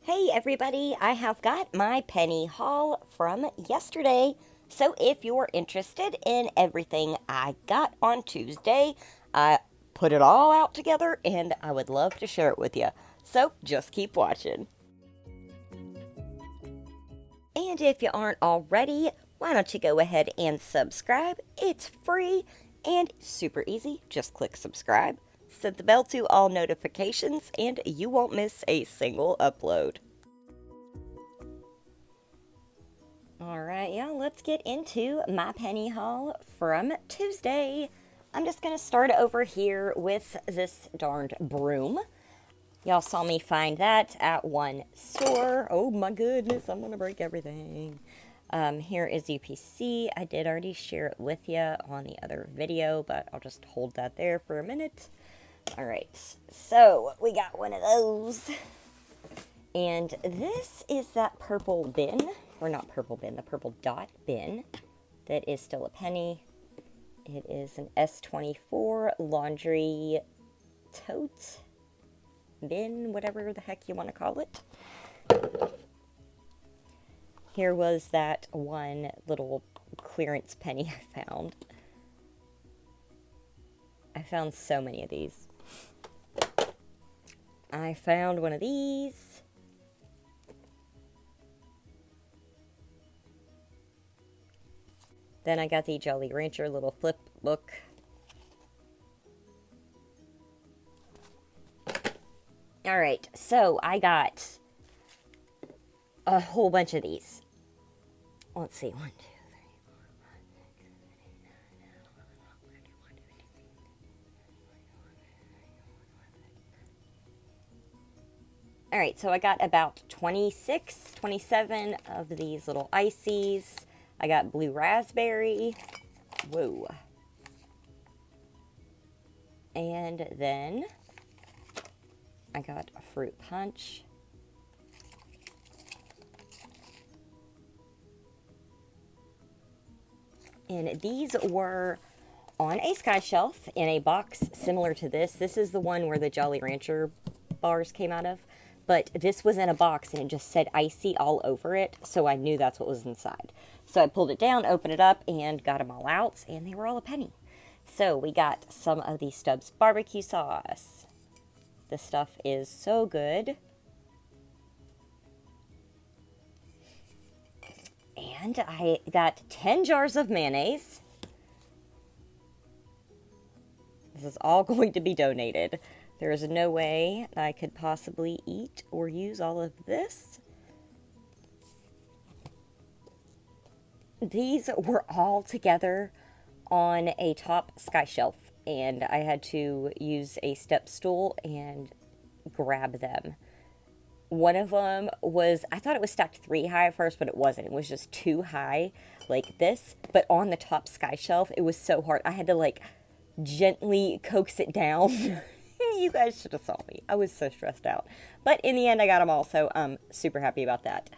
Hey everybody, I have got my penny haul from yesterday. So if you're interested in everything I got on Tuesday, I put it all out together and I would love to share it with you. So just keep watching. And if you aren't already, why don't you go ahead and subscribe? It's free and super easy. Just click subscribe, set the bell to all notifications, and you won't miss a single upload. Alright, yeah, let's get into my penny haul from Tuesday. I'm just going to start over here with this darned broom. Y'all saw me find that at one store. Oh my goodness, I'm going to break everything. Here is UPC. I did already share it with you on the other video, but I'll just hold that there for a minute. Alright, so we got one of those. And this is that purple bin, or not purple bin, the purple dot bin that is still a penny. It is an S24 laundry tote bin, whatever the heck you want to call it. Here was that one little clearance penny I found. I found so many of these. I found one of these. Then I got the Jolly Rancher little flip book. Alright, so I got a whole bunch of these. Let's see, 1, 2, 3, 4, 5, 6, 7, 8, 9, 10, 11, 12, 13, 14, 15, 16, 17, 18, 19, 20, 21, 22, 23, 24, 25, 26, 27. Alright, so I got about 26, 27 of these little ices. I got blue raspberry. Whoa. And then I got a fruit punch. And these were on a sky shelf in a box similar to this. This is the one where the Jolly Rancher bars came out of. But this was in a box and it just said icy all over it. So I knew that's what was inside. So I pulled it down, opened it up, and got them all out. And they were all a penny. So we got some of the Stubbs barbecue sauce. This stuff is so good. And I got 10 jars of mayonnaise. This is all going to be donated. There is no way I could possibly eat or use all of this. These were all together on a top sky shelf, and I had to use a step stool and grab them. One of them was, I thought it was stacked 3 high at first, but it wasn't. It was just 2 high, like this, but on the top sky shelf, it was so hard. I had to, like, gently coax it down. You guys should have saw me. I was so stressed out. But in the end, I got them all, so I'm super happy about that.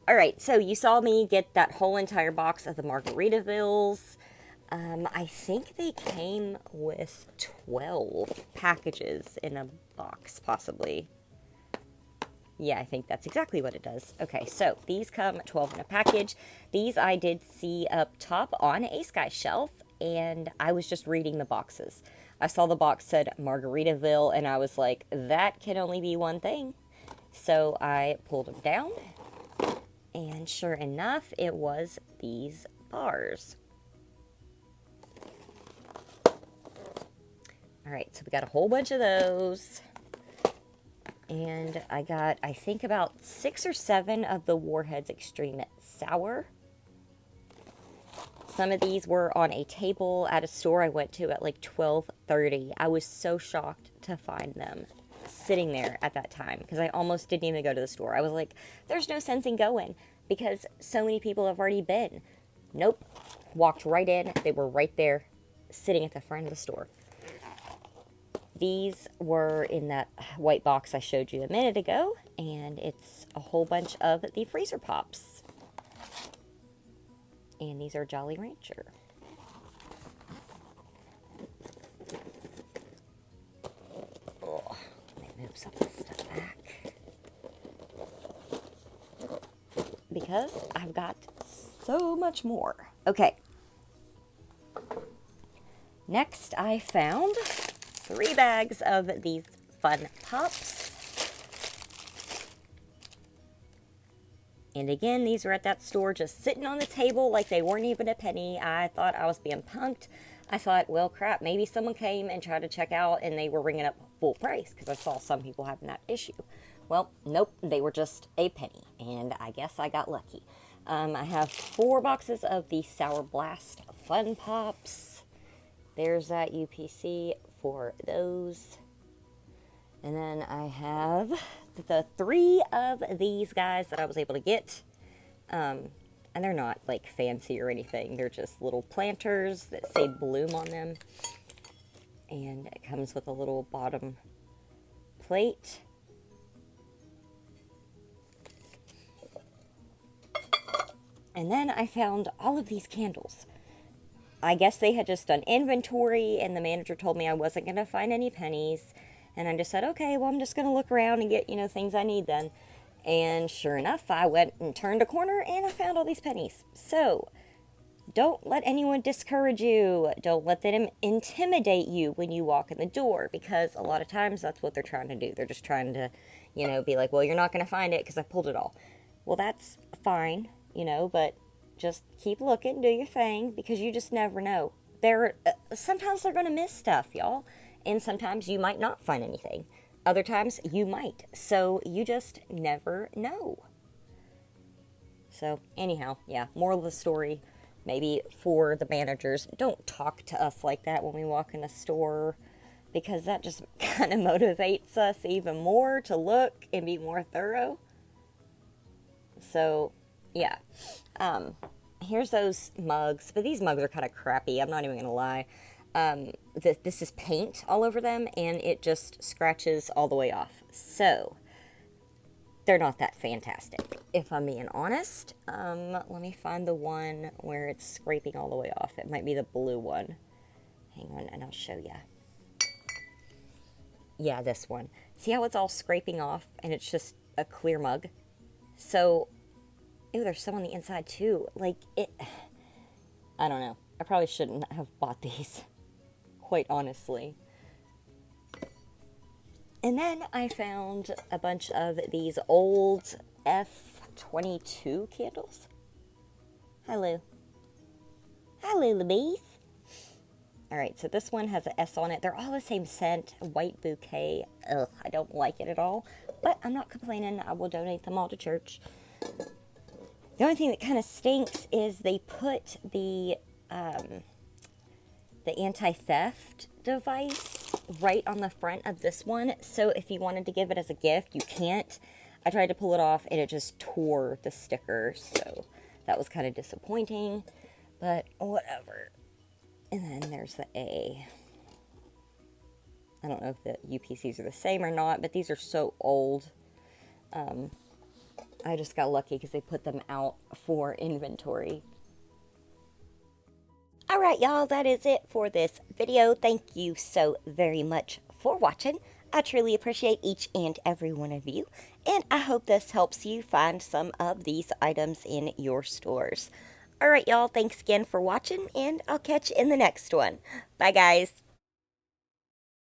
Alright, so you saw me get that whole entire box of the Margaritavilles. I think they came with 12 packages in a box, possibly. Yeah, I think that's exactly what it does. Okay, so these come 12 in a package. These I did see up top on a sky shelf, and I was just reading the boxes. I saw the box said Margaritaville, and I was like, that can only be one thing. So I pulled them down, and sure enough, it was these bars. Alright, so we got a whole bunch of those. And I got, I think, about 6 or 7 of the Warheads Extreme Sour. Some of these were on a table at a store I went to at like 12:30. I was so shocked to find them sitting there at that time because I almost didn't even go to the store. I was like, there's no sense in going because so many people have already been. Nope. Walked right in. They were right there sitting at the front of the store. These were in that white box I showed you a minute ago, and it's a whole bunch of the freezer pops. And these are Jolly Rancher. Oh, let me move some of this stuff back. because I've got so much more. Okay. Next, I found 3 bags of these Fun Pops. And again, these were at that store just sitting on the table like they weren't even a penny. I thought I was being punked. I thought, well, crap, maybe someone came and tried to check out and they were ringing up full price because I saw some people having that issue. Well, nope, they were just a penny, and I guess I got lucky. I have 4 boxes of the Sour Blast Fun Pops. There's that UPC for those. And then I have the 3 of these guys that I was able to get. And they're not like fancy or anything. They're just little planters that say Bloom on them. And it comes with a little bottom plate. And then I found all of these candles. I guess they had just done inventory, and the manager told me I wasn't going to find any pennies. And I just said, okay, well, I'm just going to look around and get, things I need then. And sure enough, I went and turned a corner, and I found all these pennies. So, don't let anyone discourage you. Don't let them intimidate you when you walk in the door, because a lot of times that's what they're trying to do. They're just trying to, be like, well, you're not going to find it because I pulled it all. Well, that's fine. But just keep looking, do your thing, because you just never know. Sometimes they're going to miss stuff, y'all, and sometimes you might not find anything. Other times you might, so you just never know. So anyhow, yeah, moral of the story, maybe for the managers, don't talk to us like that when we walk in a store, because that just kind of motivates us even more to look and be more thorough. So yeah, here's those mugs, but these mugs are kind of crappy, I'm not even gonna lie. This is paint all over them, and it just scratches all the way off, so they're not that fantastic, if I'm being honest. Let me find the one where it's scraping all the way off. It might be the blue one. Hang on, and I'll show you. Yeah, this one. See how it's all scraping off, and it's just a clear mug? So, ew, there's some on the inside too. I don't know. I probably shouldn't have bought these, quite honestly. And then I found a bunch of these old F22 candles. Hi, Lou. Hi, Lullabies. Alright, so this one has an S on it. They're all the same scent, white bouquet. Ugh, I don't like it at all. But I'm not complaining. I will donate them all to church. The only thing that kind of stinks is they put the anti-theft device right on the front of this one. So if you wanted to give it as a gift, you can't. I tried to pull it off, and it just tore the sticker. So that was kind of disappointing. But whatever. And then there's the A. I don't know if the UPCs are the same or not, but these are so old. I just got lucky because they put them out for inventory. Alright, y'all, that is it for this video. Thank you so very much for watching. I truly appreciate each and every one of you, and I hope this helps you find some of these items in your stores. Alright, y'all, thanks again for watching, and I'll catch you in the next one. Bye, guys.